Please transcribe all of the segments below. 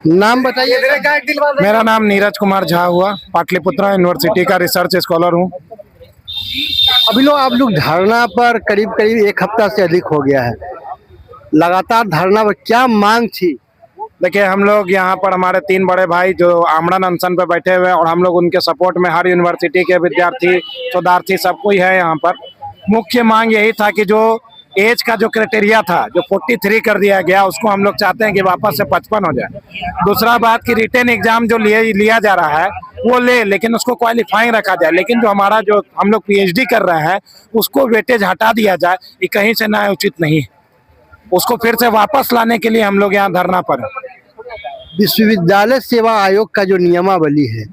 नाम बताइए। मेरा नाम नीरज कुमार झा हुआ, पाटलिपुत्रा यूनिवर्सिटी का रिसर्च स्कॉलर हूँ। अभी आप लोग धरना पर करीब करीब एक हफ्ता से अधिक हो गया है। लगातार धरना पर क्या मांग थी? देखिए, हम लोग यहाँ पर हमारे 3 बड़े भाई जो आमरण अनशन पे बैठे हुए हैं और हम लोग उनके सपोर्ट में हर यूनिवर्सिटी के विद्यार्थी शोधार्थी सब कोई है यहाँ पर। मुख्य मांग यही था कि जो एज का जो क्राइटेरिया था जो 43 कर दिया गया, उसको हम लोग चाहते हैं कि वापस से 55 हो जाए। दूसरा बात कि रिटन एग्जाम जो लिया जा रहा है वो लेकिन उसको क्वालिफाइंग रखा जाए, लेकिन जो हमारा जो हम लोग पीएचडी कर रहे हैं उसको वेटेज हटा दिया जाए। ये कहीं से न्याय उचित नहीं, उसको फिर से वापस लाने के लिए हम लोग यहाँ धरना पर। विश्वविद्यालय सेवा आयोग का जो नियमावली है,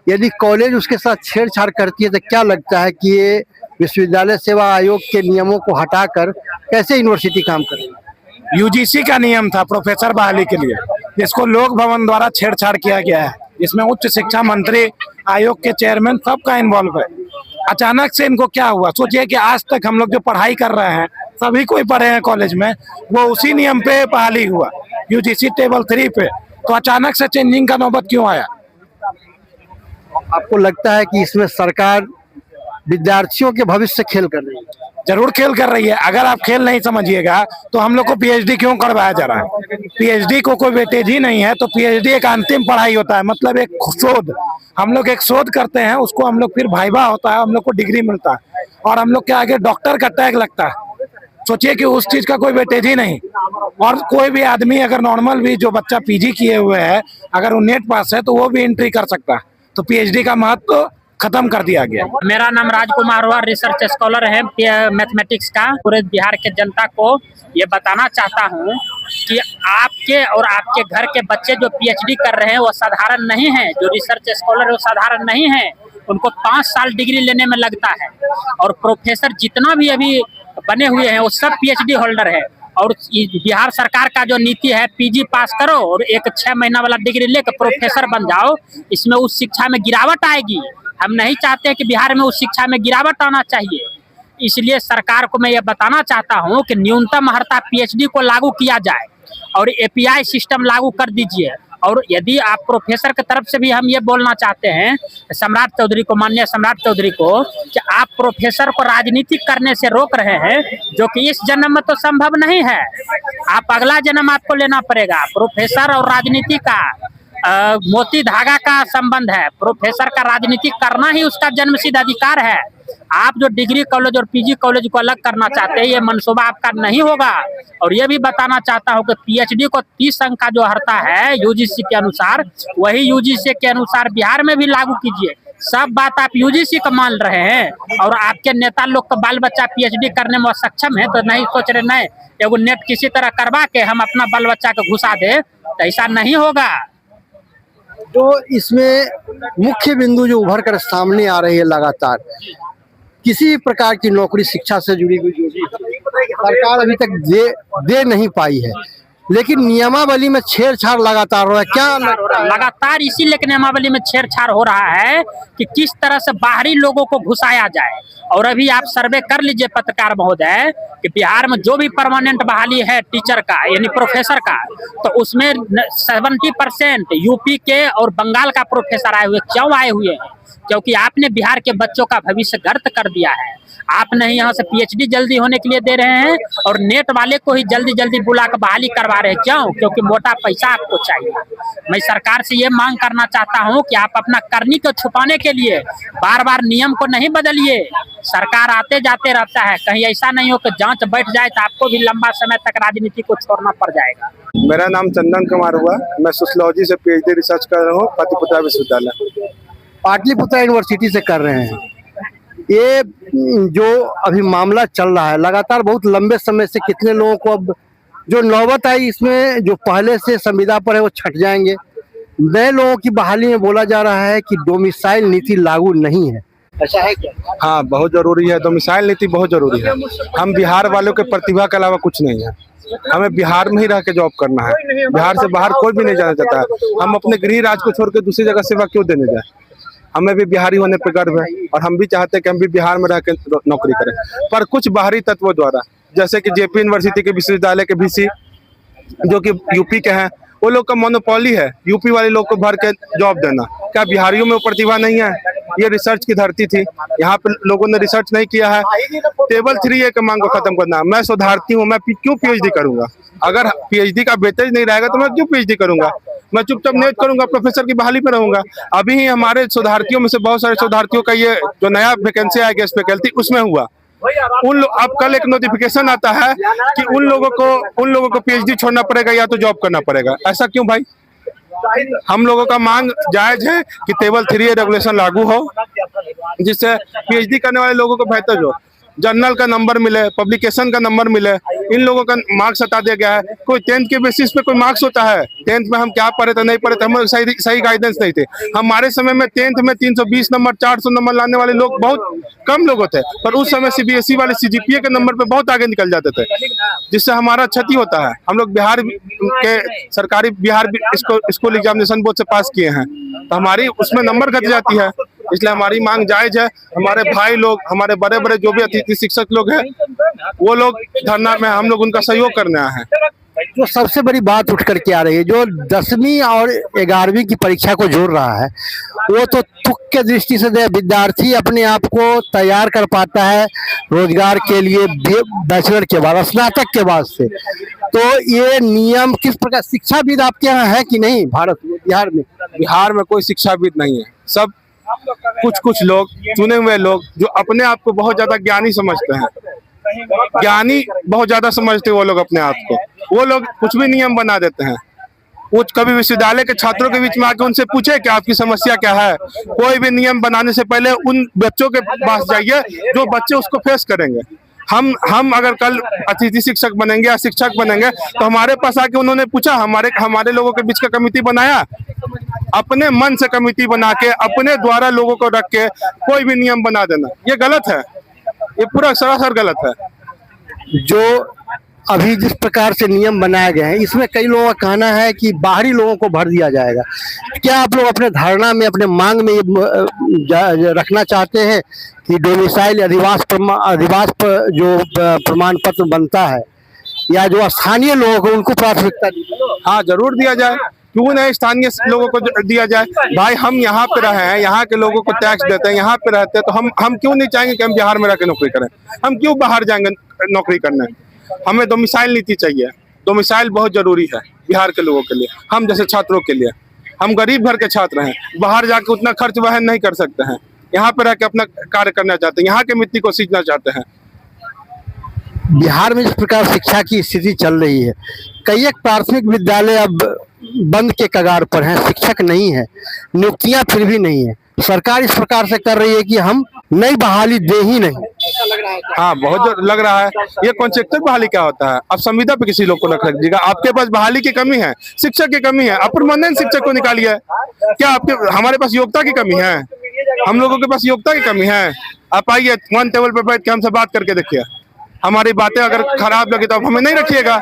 यदि कॉलेज उसके साथ छेड़छाड़ करती है तो क्या लगता है कि ये विश्वविद्यालय सेवा आयोग के नियमों को हटाकर कैसे यूनिवर्सिटी काम करेगी? यूजीसी का नियम था प्रोफेसर बहाली के लिए, जिसको लोक भवन द्वारा छेड़छाड़ किया गया है, जिसमें उच्च शिक्षा मंत्री, आयोग के चेयरमैन सबका इन्वॉल्व है। अचानक से इनको क्या हुआ? सोचिए कि आज तक हम लोग जो पढ़ाई कर रहे हैं, सभी कोई पढ़े हैं कॉलेज में, वो उसी नियम पे बहाली हुआ, यूजीसी टेबल 3 पे। तो अचानक से चेंजिंग का नौबत क्यों आया? आपको लगता है कि इसमें सरकार विद्यार्थियों के भविष्य से खेल कर रही है? जरूर खेल कर रही है। अगर आप खेल नहीं समझिएगा तो हम लोग को पीएचडी क्यों करवाया जा रहा है? पीएचडी को कोई वेटेज ही नहीं है, तो पीएचडी एक अंतिम पढ़ाई होता है, मतलब एक शोध। हम लोग एक शोध करते हैं, उसको हम लोग फिर वाइवा होता है, हम लोग को डिग्री मिलता है और हम लोग के आगे डॉक्टर का टैग लगता है। सोचिए कि उस चीज का कोई वेटेज ही नहीं। और कोई भी आदमी अगर नॉर्मल भी जो बच्चा पीजी किए हुए है, अगर वो नेट पास है तो वो भी एंट्री कर सकता है। तो पीएचडी का महत्व तो खत्म कर दिया गया। मेरा नाम राजकुमार हुआ, रिसर्च स्कॉलर है मैथमेटिक्स का। पूरे बिहार के जनता को ये बताना चाहता हूँ कि आपके और आपके घर के बच्चे जो पीएचडी कर रहे हैं वो साधारण नहीं है। जो रिसर्च स्कॉलर है वो साधारण नहीं है, उनको 5 साल डिग्री लेने में लगता है। और प्रोफेसर जितना भी अभी बने हुए हैं वो सब पीएचडी होल्डर है। और बिहार सरकार का जो नीति है, पीजी पास करो और एक 6 महीना वाला डिग्री लेकर प्रोफेसर बन जाओ, इसमें उस शिक्षा में गिरावट आएगी। हम नहीं चाहते कि बिहार में उस शिक्षा में गिरावट आना चाहिए। इसलिए सरकार को मैं ये बताना चाहता हूँ कि न्यूनतम अर्हता पीएचडी को लागू किया जाए और एपीआई सिस्टम लागू कर दीजिए। और यदि आप प्रोफेसर की तरफ से भी हम ये बोलना चाहते हैं सम्राट चौधरी को, माननीय सम्राट चौधरी को, कि आप प्रोफेसर को राजनीति करने से रोक रहे हैं, जो कि इस जन्म में तो संभव नहीं है। आप अगला जन्म आपको लेना पड़ेगा। प्रोफेसर और राजनीति का मोती धागा का संबंध है। प्रोफेसर का राजनीति करना ही उसका जन्मसिद्ध अधिकार है। आप जो डिग्री कॉलेज और पीजी कॉलेज को अलग करना चाहते हैं, ये मनसूबा आपका नहीं होगा। और ये भी बताना चाहता हूँ कि पीएचडी को 30 अंक का जो अर्हता है यूजीसी के अनुसार, वही यूजीसी के अनुसार बिहार में भी लागू कीजिए। सब बात आप यूजीसी का मान रहे हैं और आपके नेता लोग का बाल बच्चा पीएचडी करने में सक्षम है, तो नहीं सोच रहे नहीं एगो नेट किसी तरह करवा के हम अपना बाल बच्चा को घुसा दे, तो ऐसा नहीं होगा। तो इसमें मुख्य बिंदु जो उभर कर सामने आ रही है, लगातार किसी प्रकार की नौकरी शिक्षा से जुड़ी हुई जो भी सरकार अभी तक दे नहीं पाई है, लेकिन नियमावली में छेड़छाड़ लगातार हो रहा है। क्या लगातार इसीलिए नियमावली में छेड़छाड़ हो रहा है कि किस तरह से बाहरी लोगों को घुसाया जाए। और अभी आप सर्वे कर लीजिए पत्रकार महोदय कि बिहार में जो भी परमानेंट बहाली है टीचर का यानी प्रोफेसर का, तो उसमें 70% यूपी के और बंगाल का प्रोफेसर आए हुए। क्यों आए हुए हैं? क्योंकि आपने बिहार के बच्चों का भविष्य गर्त कर दिया है। आप नहीं यहाँ से पीएचडी जल्दी होने के लिए दे रहे हैं और नेट वाले को ही जल्दी जल्दी बुला कर बहाली करवा रहे हैं। क्यों? क्योंकि मोटा पैसा आपको चाहिए। मैं सरकार से ये मांग करना चाहता हूँ कि आप अपना करनी को छुपाने के लिए बार बार नियम को नहीं बदलिए। सरकार आते जाते रहता है, कहीं ऐसा नहीं हो कि जांच बैठ जाए तो आपको भी लंबा समय तक राजनीति को छोड़ना पड़ जाएगा। मेरा नाम चंदन कुमार हुआ, मैं सोशियोलॉजी से पीएचडी रिसर्च कर रहा हूँ पाटलिपुत्रा विश्वविद्यालय। पाटलिपुत्रा यूनिवर्सिटी से कर रहे हैं। ये जो अभी मामला चल रहा है लगातार बहुत लंबे समय से, कितने लोगों को अब जो नौबत आई इसमें जो पहले से संविदा पर है वो छट जाएंगे। नए लोगों की बहाली में बोला जा रहा है कि डोमिसाइल नीति लागू नहीं है, ऐसा है क्या? हाँ, बहुत जरूरी है। डोमिसाइल नीति बहुत जरूरी है। हम बिहार वालों के प्रतिभा के अलावा कुछ नहीं है। हमें बिहार में ही रह के जॉब करना है। बिहार से बाहर कोई भी नहीं जाना चाहता है। हम अपने गृह राज्य को छोड़ के दूसरी जगह सेवा क्यों देने जाए? हमें भी बिहारी होने पर गर्व है और हम भी चाहते हैं कि हम भी बिहार में रह के नौकरी करें। पर कुछ बाहरी तत्वों द्वारा, जैसे कि जेपी यूनिवर्सिटी के विश्वविद्यालय के वीसी जो कि यूपी के हैं, वो लोग का मोनोपोली है यूपी वाले लोग को भर के जॉब देना। क्या बिहारियों में वो प्रतिभा नहीं है? ये रिसर्च की धरती थी, यहाँ पे लोगों ने रिसर्च नहीं किया है। टेबल 3A के मांग को खत्म करना। मैं शोधार्थी हूँ, मैं क्यों पीएचडी करूंगा? अगर पीएचडी का वेटेज नहीं रहेगा तो मैं क्यों पीएचडी करूंगा? मैं चुपचाप नेट करूंगा, प्रोफेसर की बहाली पे रहूंगा। अभी ही हमारे शोधार्थियों में से बहुत सारे शोधार्थियों का ये जो नया वैकेंसी आया गेस्ट फैकल्टी उसमें हुआ। अब कल एक नोटिफिकेशन आता है कि उन लोगों को पीएचडी छोड़ना पड़ेगा या तो जॉब करना पड़ेगा। ऐसा क्यों भाई? हम लोगों का मांग जायज है कि टेबल 3A रेगुलेशन लागू हो, जिससे पीएचडी करने वाले लोगों को बेहतर हो, जर्नल का नंबर मिले, पब्लिकेशन का नंबर मिले। इन लोगों का मार्क्स हटा दिया गया है। कोई 10th के बेसिस पे कोई मार्क्स होता है? 10th में हम क्या पढ़े थे नहीं पढ़े थे, हम सही गाइडेंस नहीं थे। हमारे समय में 10th में 320 नंबर 400 नंबर लाने वाले लोग बहुत कम लोग होते, पर उस समय सीबीएसई वाले सीजीपीए के नंबर पे बहुत आगे निकल जाते थे, जिससे हमारा क्षति होता है। हम लोग बिहार के सरकारी बिहार स्कूल एग्जामिनेशन बोर्ड से पास किए हैं, तो हमारी उसमें नंबर घट जाती है। इसलिए हमारी मांग जायज है। हमारे भाई लोग, हमारे बड़े बड़े जो भी अतिथि शिक्षक लोग हैं, वो लोग धरना में, हम लोग उनका सहयोग करने आए हैं। जो सबसे बड़ी बात उठ करके आ रही है, जो 10वीं और 11वीं की परीक्षा को जोड़ रहा है, वो तो तुक के दृष्टि से विद्यार्थी अपने आप को तैयार कर पाता है रोजगार के लिए बैचलर के बाद, स्नातक के बाद से। तो ये नियम किस प्रकार, शिक्षाविद आपके यहाँ है कि नहीं? भारत में, बिहार में कोई शिक्षाविद नहीं है। सब कुछ लोग, चुने हुए लोग जो अपने आप को बहुत ज्यादा ज्ञानी समझते हैं, ज्ञानी बहुत ज्यादा समझते हैं वो लोग अपने आप को। वो लोग कुछ भी नियम बना देते हैं। वो कभी विश्वविद्यालय के छात्रों के बीच में आके उनसे पूछे कि आपकी समस्या क्या है। कोई भी नियम बनाने से पहले उन बच्चों के पास जाइए जो बच्चे उसको फेस करेंगे। हम अगर कल अतिथि शिक्षक बनेंगे या शिक्षक बनेंगे तो हमारे पास आके उन्होंने पूछा, हमारे लोगों के बीच का कमेटी बनाया, अपने मन से कमेटी बना के अपने द्वारा लोगों को रख के कोई भी नियम बना देना, ये गलत है। ये पूरा सरासर गलत है। जो अभी जिस प्रकार से नियम बनाए गए हैं, इसमें कई लोगों का कहना है कि बाहरी लोगों को भर दिया जाएगा। क्या आप लोग अपने धारणा में, अपने मांग में रखना चाहते हैं कि डोमिसाइल अधिवास पर जो प्रमाण पत्र बनता है, या जो स्थानीय लोग हैं उनको प्राथमिकता दी? हाँ, जरूर दिया जाए। क्यों नहीं स्थानीय लोगों को दिया जाए? भाई हम यहाँ पे रहे हैं, यहाँ के लोगों को टैक्स देते हैं, यहाँ पे रहते हैं, तो हम क्यों नहीं चाहेंगे कि हम बिहार में रह के नौकरी करें? हम क्यों बाहर जाएंगे नौकरी करने? हमें डोमिसाइल नीति चाहिए। डोमिसाइल बहुत जरूरी है बिहार के लोगों के लिए, हम जैसे छात्रों के लिए। हम गरीब घर के छात्र हैं, बाहर जाके उतना खर्च वहन नहीं कर सकते हैं। यहाँ पे रह के अपना कार्य करना चाहते हैं, यहाँ के मिट्टी को सींचना चाहते हैं। बिहार में जिस प्रकार शिक्षा की स्थिति चल रही है, कई एक प्राथमिक विद्यालय अब बंद के कगार पर हैं, शिक्षक नहीं है, नियुक्तियां फिर भी नहीं है। सरकार इस प्रकार से कर रही है कि हम नई बहाली दे ही नहीं। हाँ, बहुत लग रहा है। ये कॉन्ट्रैक्टर बहाली क्या होता है? आप संविदा पे किसी लोग को रख दीजिएगा। आपके पास बहाली की कमी है, शिक्षक की कमी है, अपरमानेंट शिक्षक को निकालिए। क्या हमारे पास योग्यता की कमी है? हम लोगों के पास योग्यता की कमी है? आप आइए, वन टेबल पे बैठ के हमसे बात करके देखिए। हमारी बातें अगर खराब लगी तो आप हमें नहीं रखिएगा।